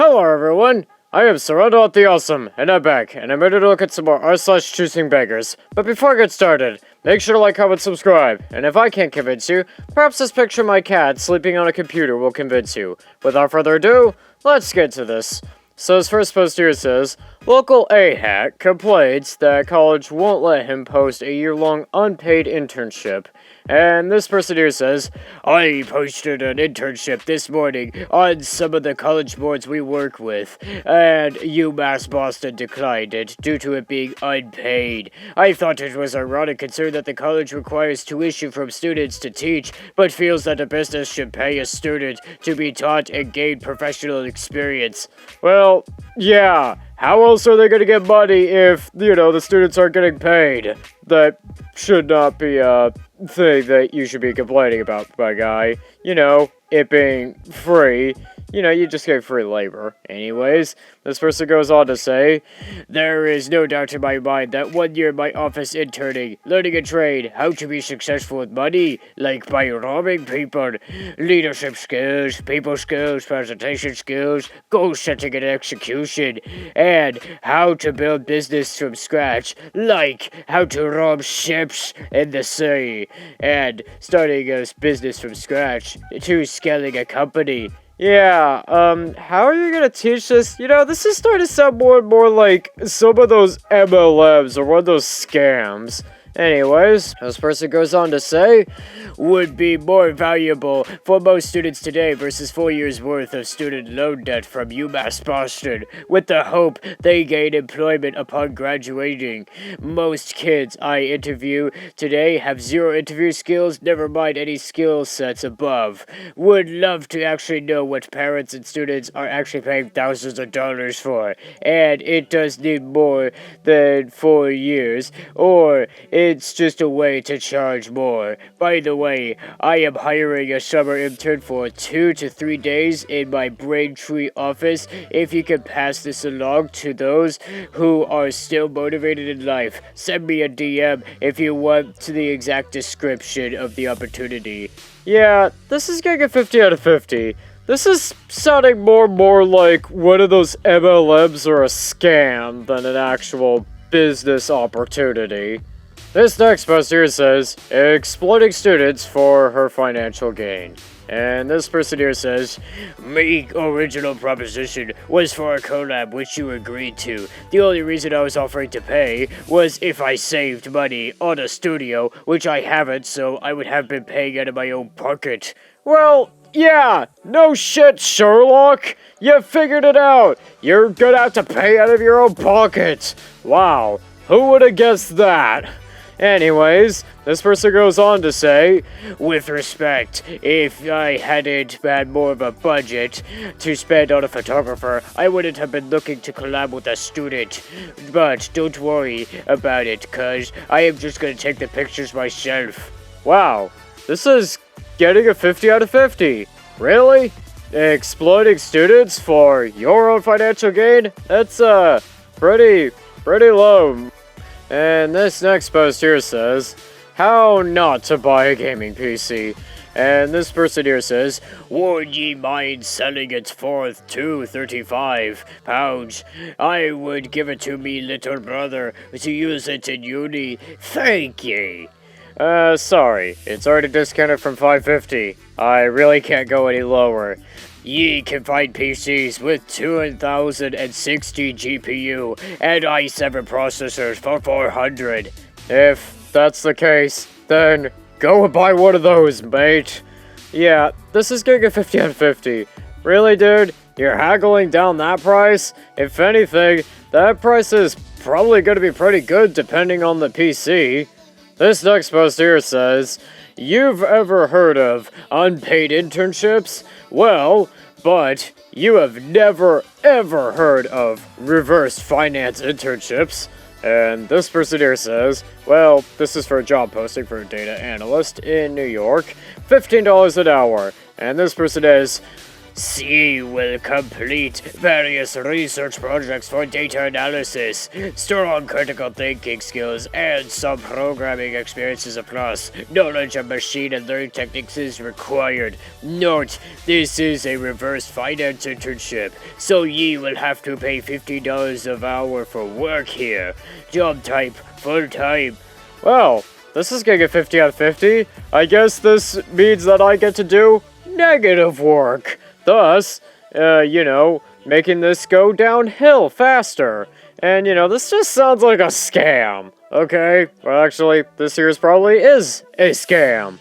Hello everyone, I am Sarado the Awesome, and I'm back, and I'm ready to look at some more r/Choosing Beggars. But before I get started, make sure to like, comment, subscribe, and if I can't convince you, perhaps this picture of my cat sleeping on a computer will convince you. Without further ado, let's get to this. So his first post here says, local A-hat complains that college won't let him post a year-long unpaid internship. And this person here says, I posted an internship this morning on some of the college boards we work with, and UMass Boston declined it due to it being unpaid. I thought it was ironic considering that the college requires tuition from students to teach, but feels that a business should pay a student to be taught and gain professional experience. Well, yeah. How else are they going to get money if, the students aren't getting paid? That should not be a thing that you should be complaining about, my guy. It being free. You just get free labor. Anyways, this person goes on to say, there is no doubt in my mind that 1 year in my office interning, learning a trade, how to be successful with money, like by robbing people, leadership skills, people skills, presentation skills, goal setting and execution, and how to build business from scratch, like how to rob ships in the sea, and starting a business from scratch, to scaling a company. Yeah, how are you gonna teach this? This is starting to sound more and more like some of those MLMs or one of those scams. Anyways, this person goes on to say, would be more valuable for most students today versus 4 years worth of student loan debt from UMass Boston, with the hope they gain employment upon graduating. Most kids I interview today have zero interview skills, never mind any skill sets above. Would love to actually know what parents and students are actually paying thousands of dollars for, and it does need more than 4 years, or it's just a way to charge more. By the way, I am hiring a summer intern for 2 to 3 days in my Braintree office. If you can pass this along to those who are still motivated in life, send me a DM if you want to the exact description of the opportunity. Yeah, this is getting a 50 out of 50. This is sounding more and more like one of those MLMs or a scam than an actual business opportunity. This next post here says, exploiting students for her financial gain. And this person here says, my original proposition was for a collab which you agreed to. The only reason I was offering to pay was if I saved money on a studio, which I haven't, so I would have been paying out of my own pocket. Well, yeah, no shit, Sherlock. You figured it out. You're gonna have to pay out of your own pocket. Wow, who would have guessed that? Anyways, this person goes on to say, with respect, if I hadn't had more of a budget to spend on a photographer, I wouldn't have been looking to collab with a student. But don't worry about it, cause I am just gonna take the pictures myself. Wow, this is getting a 50 out of 50. Really? Exploiting students for your own financial gain? That's, pretty low. And this next post here says, how not to buy a gaming PC. And this person here says, would ye mind selling it for £235? I would give it to me little brother to use it in uni. Thank ye. Sorry, it's already discounted from $550. I really can't go any lower. Ye can find PCs with 2060 GPU and i7 processors for $400. If that's the case, then go and buy one of those, mate. Yeah, this is getting a 50 out of 50. Really, dude? You're haggling down that price? If anything, that price is probably going to be pretty good depending on the PC. This next post here says, you've ever heard of unpaid internships? Well, but you have never ever heard of reverse finance internships. And this person here says, well, this is for a job posting for a data analyst in New York, $15 an hour. And this person is C will complete various research projects for data analysis. Strong critical thinking skills and some programming experience is a plus. Knowledge of machine and learning techniques is required. Note, this is a reverse finance internship, so ye will have to pay $50 an hour for work here. Job type, full-time. Well, this is getting a 50 out of 50. I guess this means that I get to do negative work. Thus, making this go downhill faster. And, this just sounds like a scam. Okay, well actually, this here probably is a scam.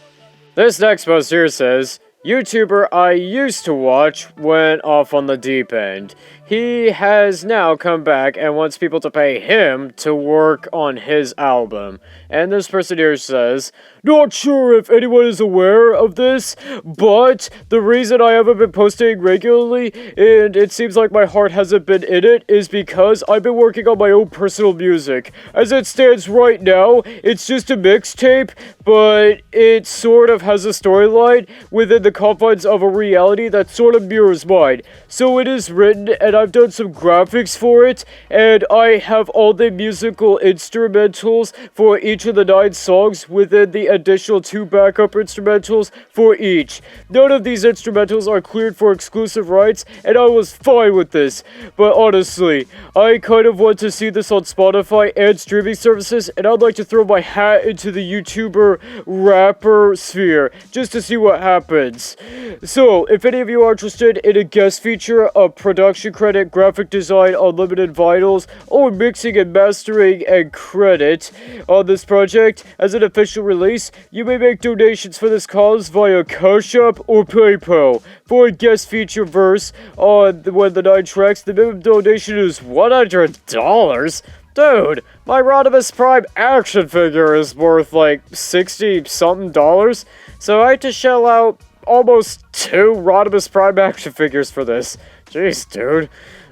This next post here says, YouTuber I used to watch went off on the deep end. He has now come back and wants people to pay him to work on his album. And this person here says, not sure if anyone is aware of this, but the reason I haven't been posting regularly, and it seems like my heart hasn't been in it, is because I've been working on my own personal music. As it stands right now, it's just a mixtape, but it sort of has a storyline within the confines of a reality that sort of mirrors mine. So it is written, and I've done some graphics for it, and I have all the musical instrumentals for each of the 9 songs within the additional 2 backup instrumentals for each. None of these instrumentals are cleared for exclusive rights, and I was fine with this. But honestly, I kind of want to see this on Spotify and streaming services, and I'd like to throw my hat into the YouTuber rapper sphere just to see what happens. So, if any of you are interested in a guest feature, a production credit, graphic design, unlimited vinyls, or mixing and mastering and credit on this project as an official release, you may make donations for this cause via Cash App or PayPal. For a guest feature verse on one of the 9 tracks, the minimum donation is $100. Dude, my Rodimus Prime action figure is worth like $60-something, so I had to shell out almost 2 Rodimus Prime action figures for this. Jeez, dude.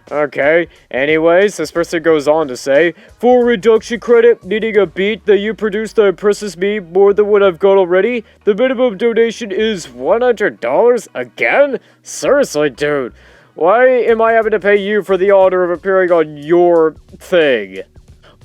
Okay, anyways, this person goes on to say, for reduction credit, needing a beat that you produce that impresses me more than what I've got already, the minimum donation is $100? Again? Seriously, dude. Why am I having to pay you for the honor of appearing on your thing?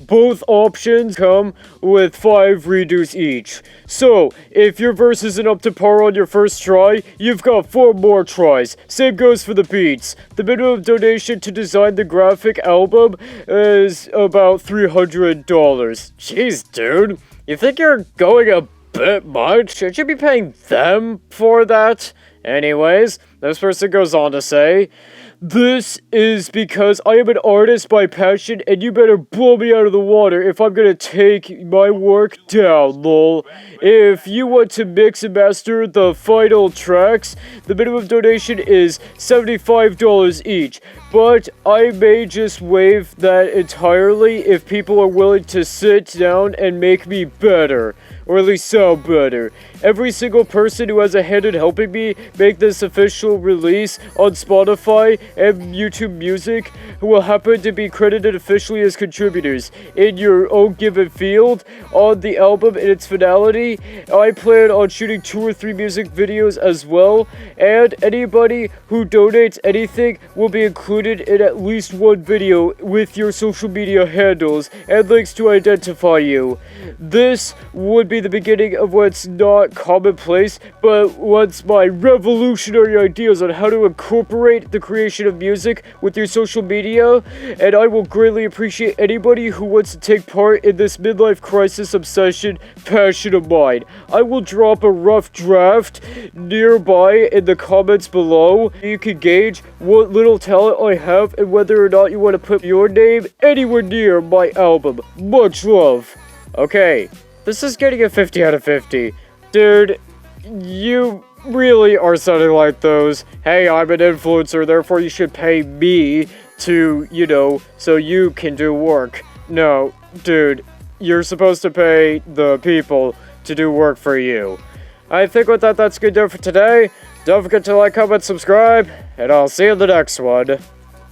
Both options come with 5 redos each. So, if your verse isn't up to par on your first try, you've got 4 more tries. Same goes for the beats. The minimum donation to design the graphic album is about $300. Jeez, dude. You think you're going a bit much? Should you be paying them for that? Anyways, this person goes on to say, this is because I am an artist by passion, and you better blow me out of the water if I'm gonna take my work down, lol. If you want to mix and master the final tracks, the minimum donation is $75 each. But I may just waive that entirely if people are willing to sit down and make me better. Or at least sound better. Every single person who has a hand in helping me make this official release on Spotify and YouTube Music will happen to be credited officially as contributors in your own given field on the album in its finality. I plan on shooting 2 or 3 music videos as well, and anybody who donates anything will be included in at least 1 video with your social media handles and links to identify you. This would be the beginning of what's not commonplace, but what's my revolutionary ideas on how to incorporate the creation of music with your social media, and I will greatly appreciate anybody who wants to take part in this midlife crisis obsession passion of mine. I will drop a rough draft nearby in the comments below. You can gauge what little talent I have and whether or not you want to put your name anywhere near my album. Much love. Okay. This is getting a 50 out of 50. Dude, you really are sounding like those, hey, I'm an influencer, therefore you should pay me to, so you can do work. No, dude, you're supposed to pay the people to do work for you. I think with that, that's good enough for today. Don't forget to like, comment, subscribe, and I'll see you in the next one.